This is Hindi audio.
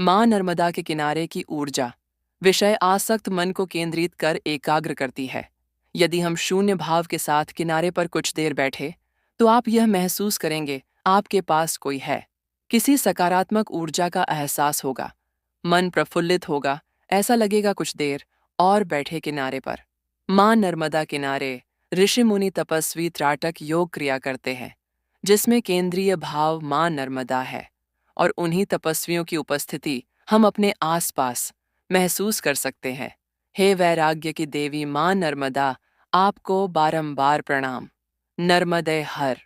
माँ नर्मदा के किनारे की ऊर्जा विषय आसक्त मन को केंद्रित कर एकाग्र करती है। यदि हम शून्य भाव के साथ किनारे पर कुछ देर बैठे तो आप यह महसूस करेंगे आपके पास कोई है। किसी सकारात्मक ऊर्जा का एहसास होगा, मन प्रफुल्लित होगा, ऐसा लगेगा कुछ देर और बैठे किनारे पर। माँ नर्मदा किनारे ऋषि मुनि तपस्वी त्राटक योग क्रिया करते हैं, जिसमें केंद्रीय भाव माँ नर्मदा है और उन्हीं तपस्वियों की उपस्थिति हम अपने आसपास महसूस कर सकते हैं। हे वैराग्य की देवी माँ नर्मदा, आपको बारंबार प्रणाम। नर्मदे हर।